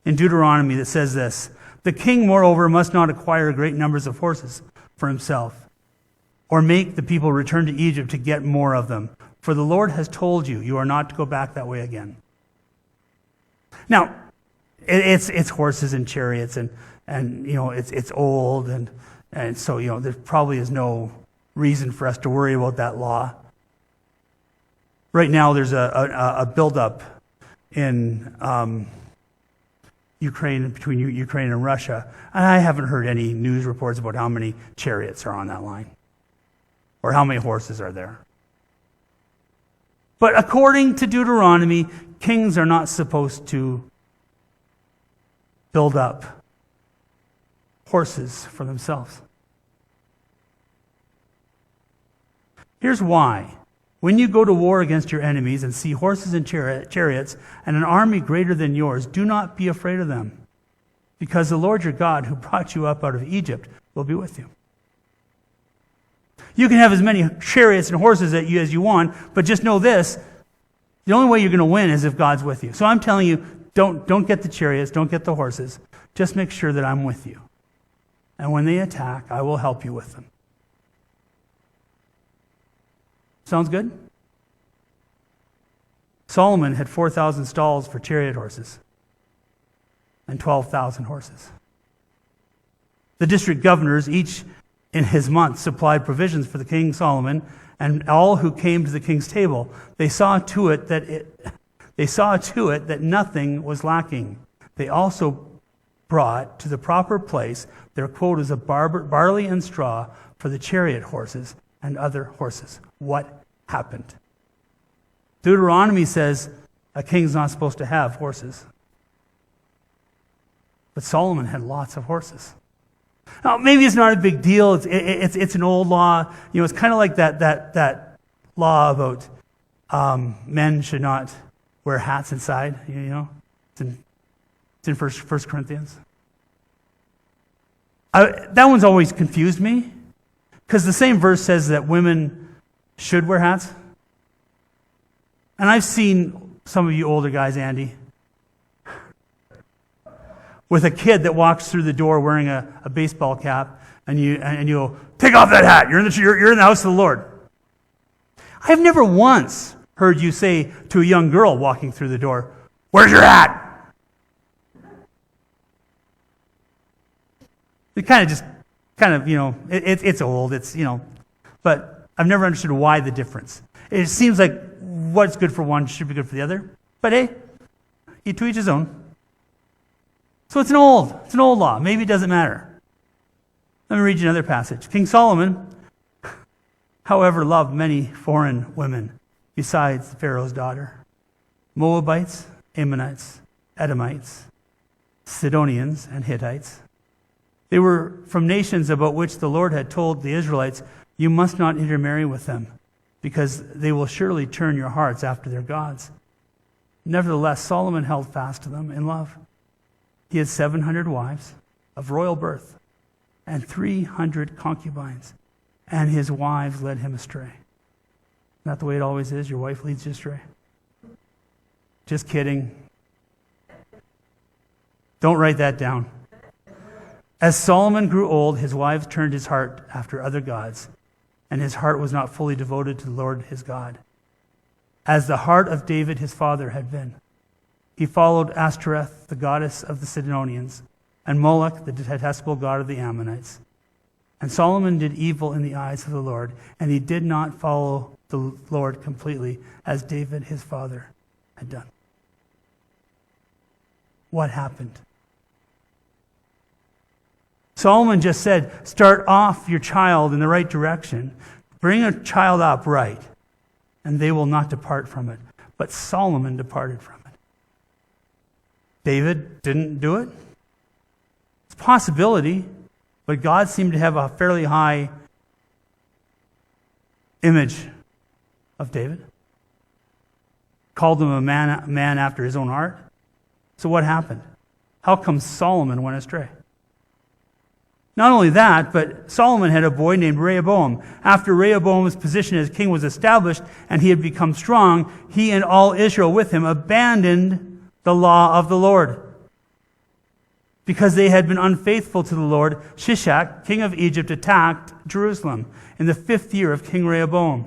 in Deuteronomy that says this: the king, moreover, must not acquire great numbers of horses for himself, or make the people return to Egypt to get more of them. For the Lord has told you, you are not to go back that way again. Now, it's horses and chariots, and it's old, and so there probably is no reason for us to worry about that law. Right now, there's a buildup in Ukraine, between Ukraine and Russia, and I haven't heard any news reports about how many chariots are on that line or how many horses are there. But according to Deuteronomy, kings are not supposed to build up horses for themselves. Here's why. When you go to war against your enemies and see horses and chariots and an army greater than yours, do not be afraid of them, because the Lord your God, who brought you up out of Egypt, will be with you. You can have as many chariots and horses as you want, but just know this: the only way you're going to win is if God's with you. So I'm telling you, don't get the chariots, don't get the horses. Just make sure that I'm with you. And when they attack, I will help you with them. Sounds good? Solomon had 4,000 stalls for chariot horses and 12,000 horses. The district governors, each in his month, supplied provisions for the king Solomon and all who came to the king's table. They saw to it that nothing was lacking. They also brought to the proper place their quotas of barley and straw for the chariot horses and other horses. What happened? Deuteronomy says a king's not supposed to have horses. But Solomon had lots of horses. Now, maybe it's not a big deal. It's an old law. It's kind of like that law about men should not wear hats inside. It's in 1 Corinthians. That one's always confused me, because the same verse says that women should wear hats. And I've seen some of you older guys, Andy, with a kid that walks through the door wearing a baseball cap, and you go, "Take off that hat! You're in the house of the Lord." I've never once heard you say to a young girl walking through the door, "Where's your hat?" It's old. But I've never understood why the difference. It seems like what's good for one should be good for the other. But hey, to each his own. So it's an old law. Maybe it doesn't matter. Let me read you another passage. King Solomon, however, loved many foreign women besides Pharaoh's daughter: Moabites, Ammonites, Edomites, Sidonians, and Hittites. They were from nations about which the Lord had told the Israelites, "You must not intermarry with them, because they will surely turn your hearts after their gods." Nevertheless, Solomon held fast to them in love. He had 700 wives of royal birth and 300 concubines, and his wives led him astray. Isn't that the way it always is? Your wife leads you astray? Just kidding. Don't write that down. As Solomon grew old, his wives turned his heart after other gods, and his heart was not fully devoted to the Lord his God, as the heart of David his father had been. He followed Ashtoreth, the goddess of the Sidonians, and Moloch, the detestable god of the Ammonites. And Solomon did evil in the eyes of the Lord, and he did not follow the Lord completely, as David his father had done. What happened? Solomon just said, start off your child in the right direction. Bring a child up right, and they will not depart from it. But Solomon departed from it. David didn't do it. It's a possibility, but God seemed to have a fairly high image of David. Called him a man after his own heart. So what happened? How come Solomon went astray? Not only that, but Solomon had a boy named Rehoboam. After Rehoboam's position as king was established and he had become strong, he and all Israel with him abandoned the law of the Lord. Because they had been unfaithful to the Lord, Shishak, king of Egypt, attacked Jerusalem in the 5th year of King Rehoboam.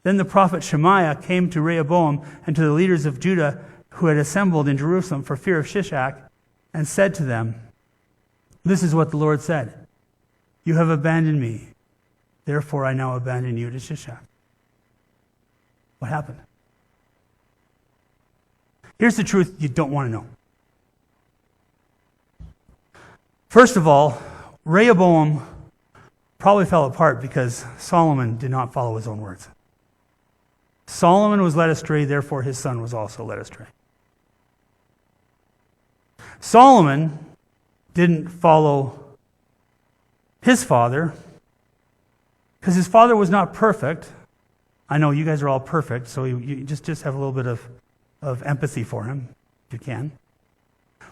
Then the prophet Shemaiah came to Rehoboam and to the leaders of Judah who had assembled in Jerusalem for fear of Shishak, and said to them, "This is what the Lord said. You have abandoned me. Therefore I now abandon you to Shishak." What happened? Here's the truth you don't want to know. First of all, Rehoboam probably fell apart because Solomon did not follow his own words. Solomon was led astray, therefore his son was also led astray. Solomon didn't follow his father because his father was not perfect. I know you guys are all perfect, so you just have a little bit of empathy for him, if you can.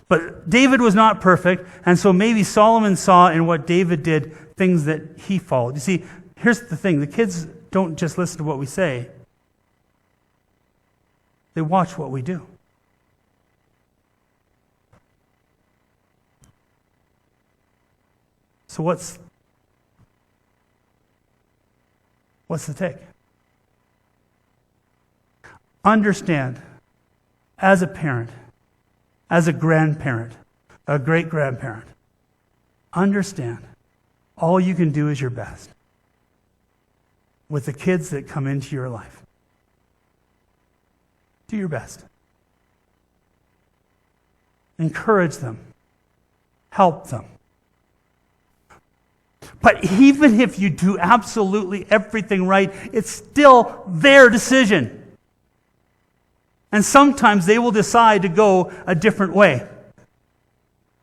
But David was not perfect, and so maybe Solomon saw in what David did things that he followed. You see, here's the thing. The kids don't just listen to what we say. They watch what we do. So what's the take? Understand, as a parent, as a grandparent, a great-grandparent, understand, all you can do is your best with the kids that come into your life. Do your best. Encourage them. Help them. But even if you do absolutely everything right, it's still their decision. And sometimes they will decide to go a different way.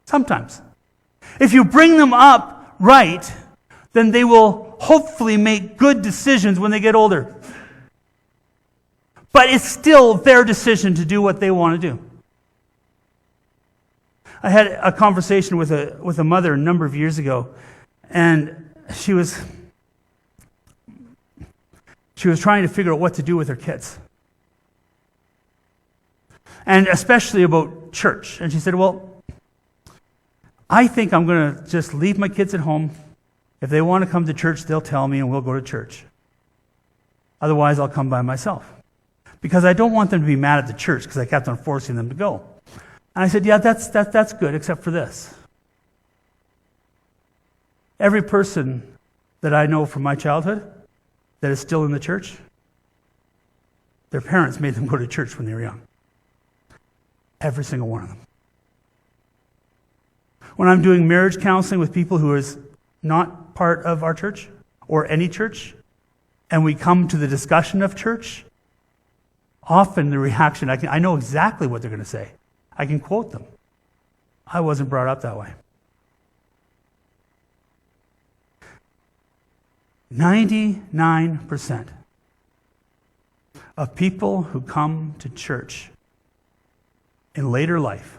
Sometimes. If you bring them up right, then they will hopefully make good decisions when they get older. But it's still their decision to do what they want to do. I had a conversation with a mother a number of years ago, and she was trying to figure out what to do with her kids. And especially about church. And she said, well, I think I'm going to just leave my kids at home. If they want to come to church, they'll tell me and we'll go to church. Otherwise, I'll come by myself. Because I don't want them to be mad at the church because I kept on forcing them to go. And I said, yeah, that's good, except for this. Every person that I know from my childhood that is still in the church, their parents made them go to church when they were young. Every single one of them. When I'm doing marriage counseling with people who is not part of our church or any church, and we come to the discussion of church, often the reaction, I know exactly what they're going to say. I can quote them. I wasn't brought up that way. 99% of people who come to church in later life,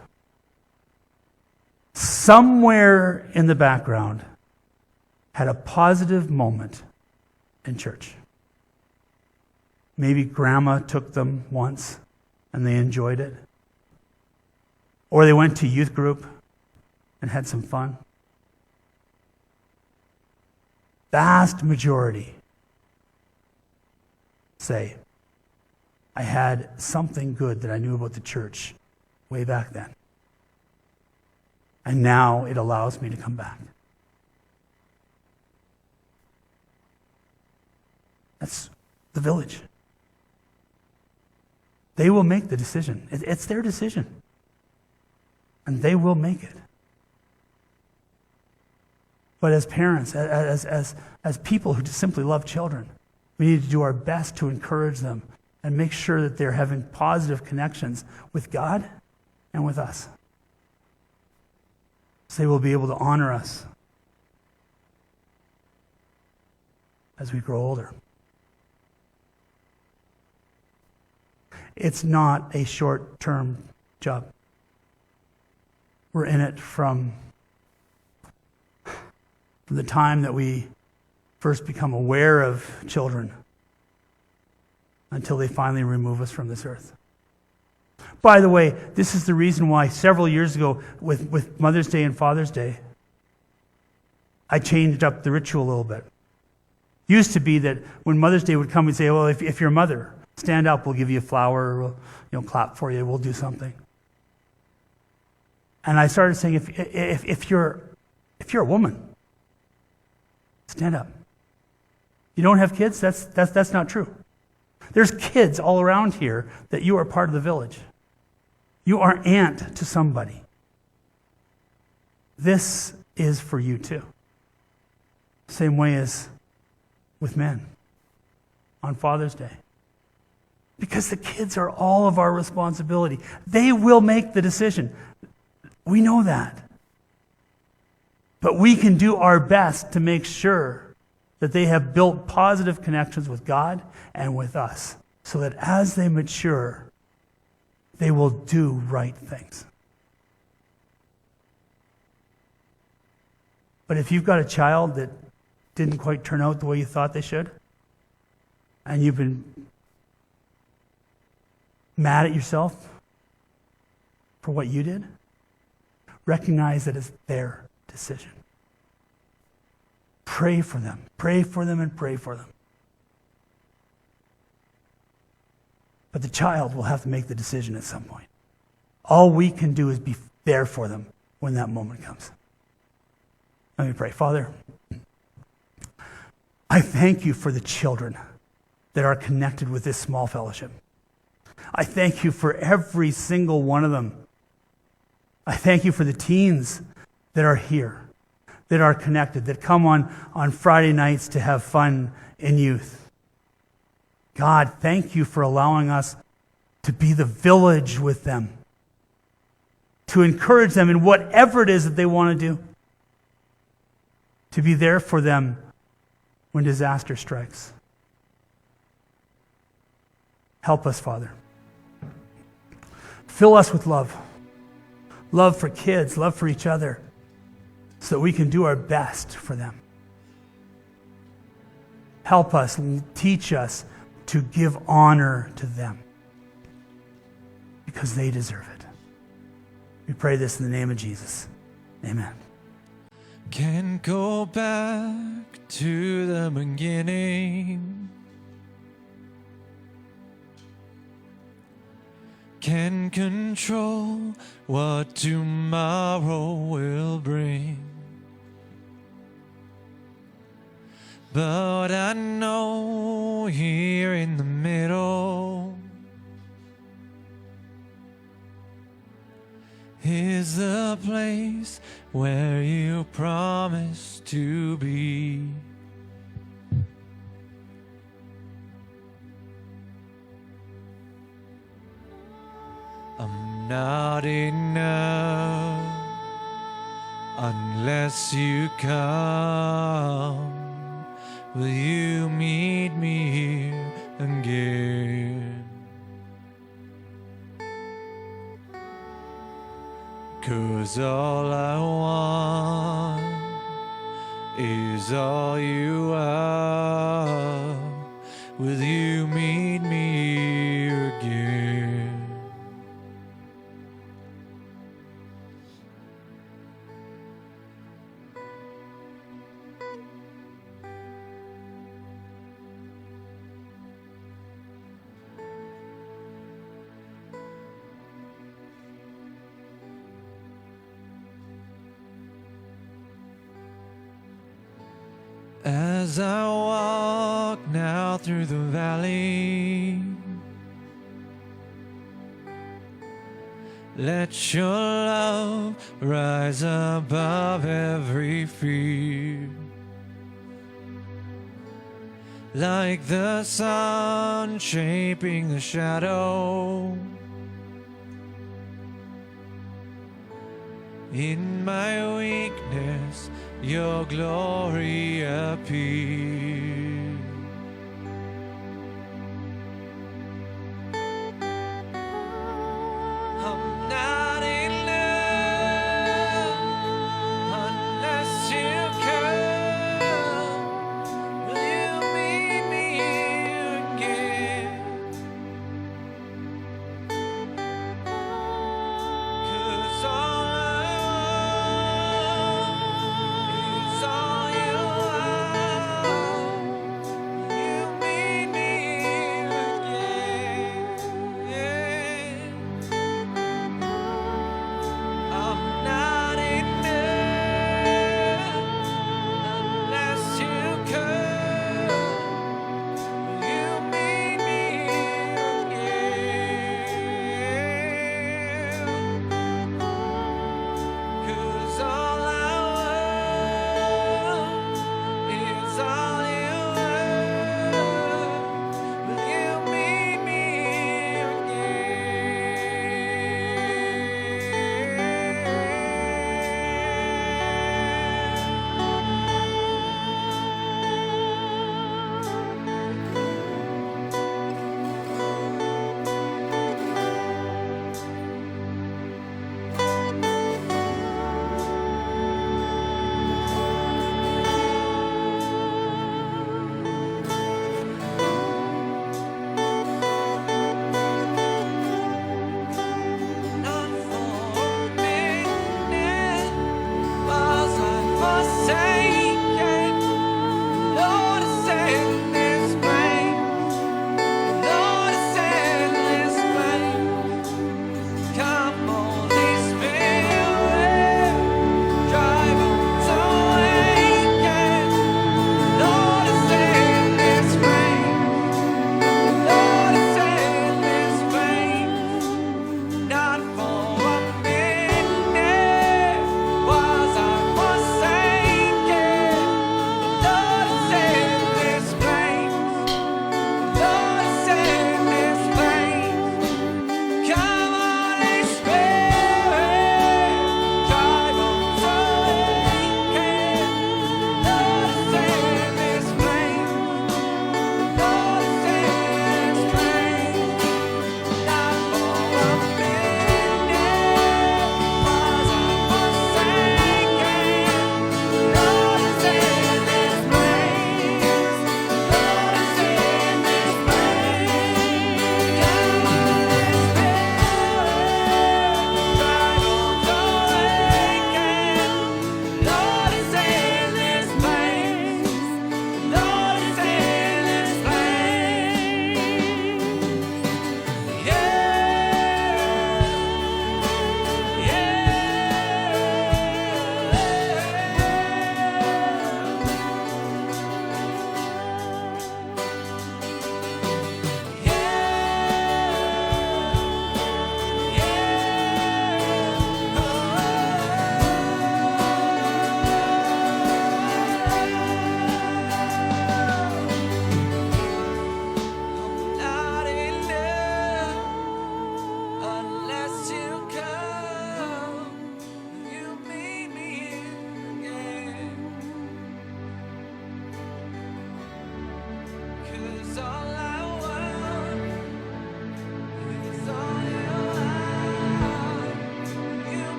somewhere in the background, had a positive moment in church. Maybe grandma took them once and they enjoyed it. Or they went to youth group and had some fun. Vast majority say, I had something good that I knew about the church way back then. And now it allows me to come back. That's the village. They will make the decision. It's their decision. And they will make it. But as parents, as people who just simply love children, we need to do our best to encourage them and make sure that they're having positive connections with God and with us. So they will be able to honor us as we grow older. It's not a short-term job. We're in it from from the time that we first become aware of children until they finally remove us from this earth. By the way, this is the reason why several years ago with Mother's Day and Father's Day, I changed up the ritual a little bit. Used to be that when Mother's Day would come, we'd say, well, if you're a mother, stand up, we'll give you a flower, we'll clap for you, we'll do something. And I started saying, if you're a woman, stand up. You don't have kids? That's not true. There's kids all around here that you are part of the village. You are aunt to somebody. This is for you too. Same way as with men on Father's Day. Because the kids are all of our responsibility. They will make the decision. We know that. But we can do our best to make sure that they have built positive connections with God and with us, so that as they mature, they will do right things. But if you've got a child that didn't quite turn out the way you thought they should, and you've been mad at yourself for what you did, recognize that it's their decision. Pray for them. Pray for them and pray for them. But the child will have to make the decision at some point. All we can do is be there for them when that moment comes. Let me pray. Father, I thank you for the children that are connected with this small fellowship. I thank you for every single one of them. I thank you for the teens that are here, that are connected, that come on Friday nights to have fun in youth. God, thank you for allowing us to be the village with them, to encourage them in whatever it is that they want to do, to be there for them when disaster strikes. Help us, Father. Fill us with love. Love for kids, love for each other, so that we can do our best for them. Help us, teach us to give honor to them, because they deserve it. We pray this in the name of Jesus. Amen. Can't go back to the beginning. Can control what tomorrow will bring. But I know here in the middle is the place where you promised to be. I'm not enough unless you come. Will you meet me here again? 'Cause all I want is all you are. Will you meet me here again? As I walk now through the valley, let your love rise above every fear. Like the sun shaping the shadow, in my weakness your glory appears. I'm not enough unless you come.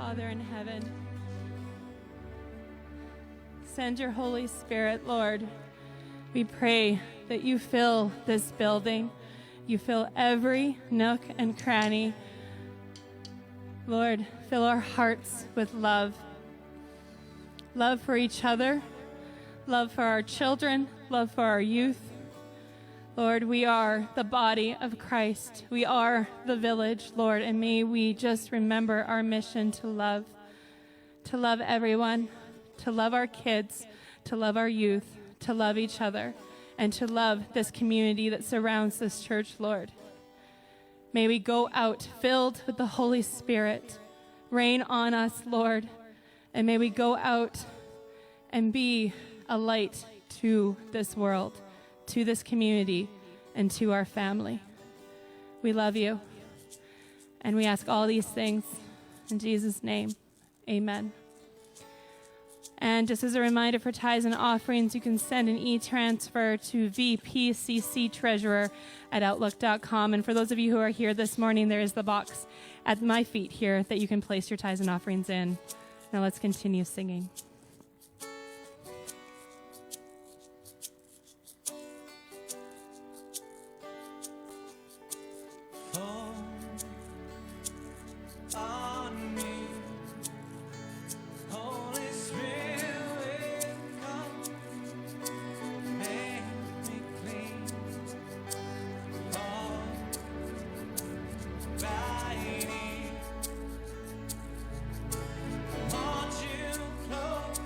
Father in heaven, send your Holy Spirit, Lord. We pray that you fill this building. You fill every nook and cranny. Lord, fill our hearts with love. Love for each other, love for our children, love for our youth. Lord, we are the body of Christ. We are the village, Lord, and may we just remember our mission to love everyone, to love our kids, to love our youth, to love each other, and to love this community that surrounds this church, Lord. May we go out filled with the Holy Spirit. Rain on us, Lord, and may we go out and be a light to this world, to this community, and to our family. We love you, and we ask all these things in Jesus' name. Amen. And just as a reminder for tithes and offerings, you can send an e-transfer to VPCC treasurer at outlook.com. And for those of you who are here this morning, there is the box at my feet here that you can place your tithes and offerings in. Now let's continue singing. On me, Holy Spirit, come, make me clean. All right, want you close.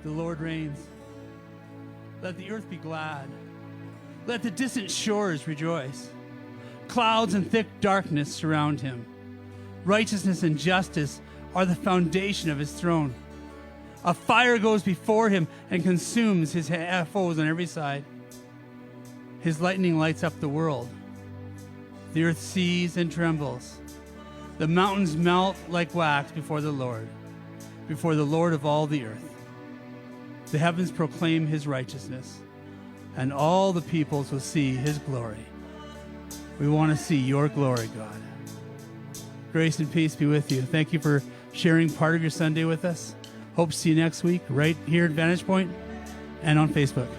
The Lord reigns. Let the earth be glad. Let the distant shores rejoice. Clouds and thick darkness surround him. Righteousness and justice are the foundation of his throne. A fire goes before him and consumes his foes on every side. His lightning lights up the world. The earth sees and trembles. The mountains melt like wax before the Lord of all the earth. The heavens proclaim his righteousness, and all the peoples will see his glory. We want to see your glory, God. Grace and peace be with you. Thank you for sharing part of your Sunday with us. Hope to see you next week right here at VantagePoint and on Facebook.